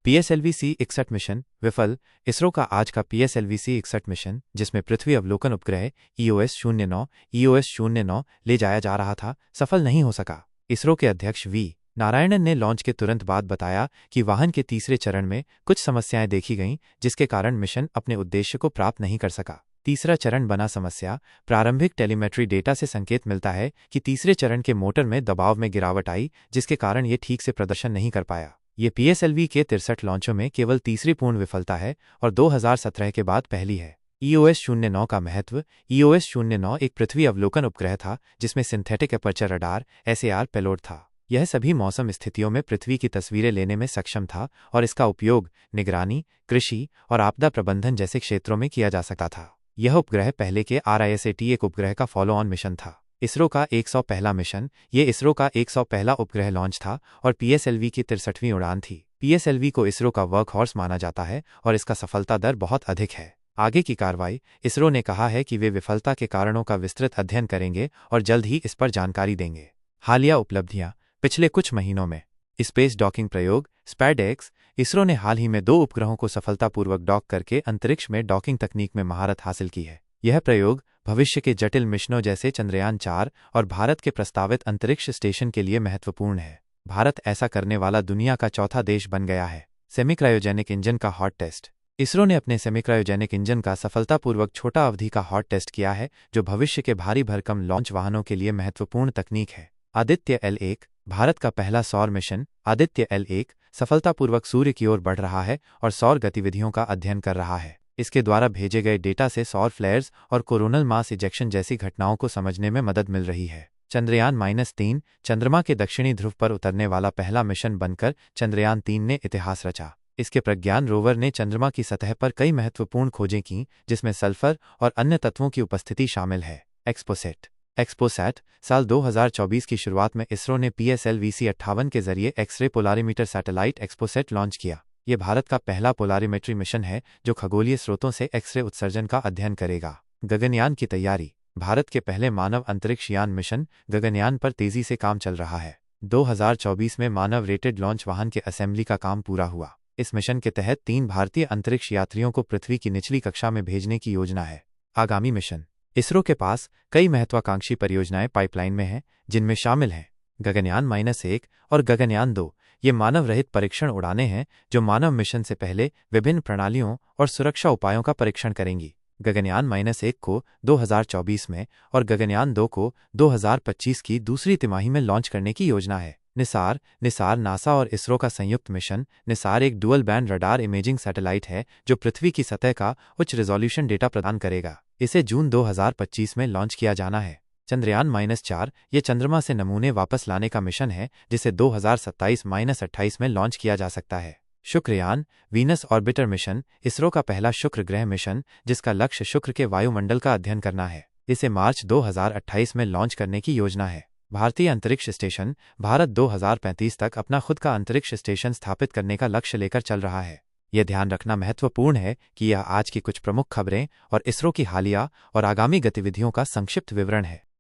PSLV-C-61 mission विफल। इसरो का आज का PSLV-C-61 मिशन, जिसमें पृथ्वी अवलोकन उपग्रह EOS-09 ले जाया जा रहा था, सफल नहीं हो सका। इसरो के अध्यक्ष वी नारायणन ने लॉन्च के तुरंत बाद बताया कि वाहन के तीसरे चरण में कुछ समस्याएं देखी गईं, जिसके कारण मिशन अपने उद्देश्य को प्राप्त नहीं कर सका। तीसरा चरण बना समस्या। प्रारंभिक टेलीमेट्री डेटा से संकेत मिलता है कि तीसरे चरण के मोटर में दबाव में गिरावट आई, जिसके कारण ये ठीक से प्रदर्शन नहीं कर पाया। ये PSLV के 63 लॉन्चों में केवल तीसरी पूर्ण विफलता है और 2017 के बाद पहली है। EOS-09 का महत्व। EOS-09 एक पृथ्वी अवलोकन उपग्रह था जिसमें synthetic aperture radar SAR payload था। यह सभी मौसम स्थितियों में पृथ्वी की तस्वीरें लेने में सक्षम था और इसका उपयोग निगरानी, कृषि और आपदा प्रबंधन जैसे क्षेत्रों में किया जा सकता था। यह उपग्रह पहले के RISAT-1 उपग्रह का फॉलो ऑन मिशन था। इसरो का 101वां मिशन। ये इसरो का 101वां उपग्रह लॉन्च था और PSLV की 63वीं उड़ान थी। PSLV को इसरो का वर्क हॉर्स माना जाता है और इसका सफलता दर बहुत अधिक है। आगे की कार्रवाई। इसरो ने कहा है कि वे विफलता के कारणों का विस्तृत अध्ययन करेंगे और जल्द ही इस पर जानकारी देंगे। हालिया उपलब्धियां। पिछले कुछ महीनों में स्पेस डॉकिंग प्रयोग SpaceX। इसरो ने हाल ही में 2 उपग्रहों को सफलतापूर्वक डॉक करके अंतरिक्ष में डॉकिंग तकनीक में महारत हासिल की है। यह प्रयोग भविष्य के जटिल मिशनों जैसे चंद्रयान 4 और भारत के प्रस्तावित अंतरिक्ष स्टेशन के लिए महत्वपूर्ण है। भारत ऐसा करने वाला दुनिया का चौथा देश बन गया है। सेमीक्रायोजेनिक इंजन का हॉट टेस्ट। इसरो ने अपने सेमीक्रायोजेनिक इंजन का सफलतापूर्वक छोटा अवधि का हॉट टेस्ट किया है, जो भविष्य के भारी भरकम लॉन्च वाहनों के लिए महत्वपूर्ण तकनीक है। आदित्य L1। भारत का पहला सौर मिशन आदित्य L1 सफलतापूर्वक सूर्य की ओर बढ़ रहा है और सौर गतिविधियों का अध्ययन कर रहा है। इसके द्वारा भेजे गए डेटा से सौर फ्लेयर्स और कोरोनल मास इजेक्शन जैसी घटनाओं को समझने में मदद मिल रही है। चंद्रयान-3। चंद्रमा के दक्षिणी ध्रुव पर उतरने वाला पहला मिशन बनकर चंद्रयान-3 ने इतिहास रचा। इसके प्रज्ञान रोवर ने चंद्रमा की सतह पर कई महत्वपूर्ण खोजें की, जिसमें सल्फर और अन्य तत्वों की उपस्थिति शामिल है। एक्सपोसैट। साल 2024 की शुरुआत में इसरो ने PSLV-C-58 के जरिए X ray polarimeter satellite XPoSat launch किया। ये भारत का पहला पोलारीमेट्री मिशन है जो खगोलीय स्रोतों से एक्सरे उत्सर्जन का अध्ययन करेगा। गगनयान की तैयारी। भारत के पहले मानव अंतरिक्ष यान मिशन गगनयान पर तेजी से काम चल रहा है। 2024 में मानव रेटेड लॉन्च वाहन के असेंबली का काम पूरा हुआ। इस मिशन के तहत 3 भारतीय अंतरिक्ष यात्रियों को पृथ्वी की निचली कक्षा में भेजने की योजना है। आगामी मिशन। इसरो के पास कई महत्वाकांक्षी परियोजनाएं पाइपलाइन में हैं, जिनमें शामिल हैं गगनयान-1 और गगनयान-2। ये मानव रहित परीक्षण उड़ानें हैं जो मानव मिशन से पहले विभिन्न प्रणालियों और सुरक्षा उपायों का परीक्षण करेंगी। गगनयान-1 को 2024 में और गगनयान-2 को 2025 की दूसरी तिमाही में लॉन्च करने की योजना है। निसार नासा और इसरो का संयुक्त मिशन। निसार एक dual band radar imaging satellite है जो पृथ्वी की सतह का उच्च रेजोल्यूशन डेटा प्रदान करेगा। इसे जून 2025 में लॉन्च किया जाना है। चंद्रयान-4। ये चंद्रमा से नमूने वापस लाने का मिशन है, जिसे 2027-28 में लॉन्च किया जा सकता है। Shukrayaan Venus orbiter mission. ISRO का पहला शुक्र ग्रह मिशन, जिसका लक्ष्य शुक्र के वायुमंडल का अध्ययन करना है। इसे मार्च 2028 में लॉन्च करने की योजना है। भारतीय अंतरिक्ष स्टेशन। भारत 2035 तक अपना खुद का अंतरिक्ष स्टेशन स्थापित करने का लक्ष्य लेकर चल रहा है। यह ध्यान रखना महत्वपूर्ण है कि यह आज की कुछ प्रमुख खबरें और इसरो की हालिया और आगामी गतिविधियों का संक्षिप्त विवरण है।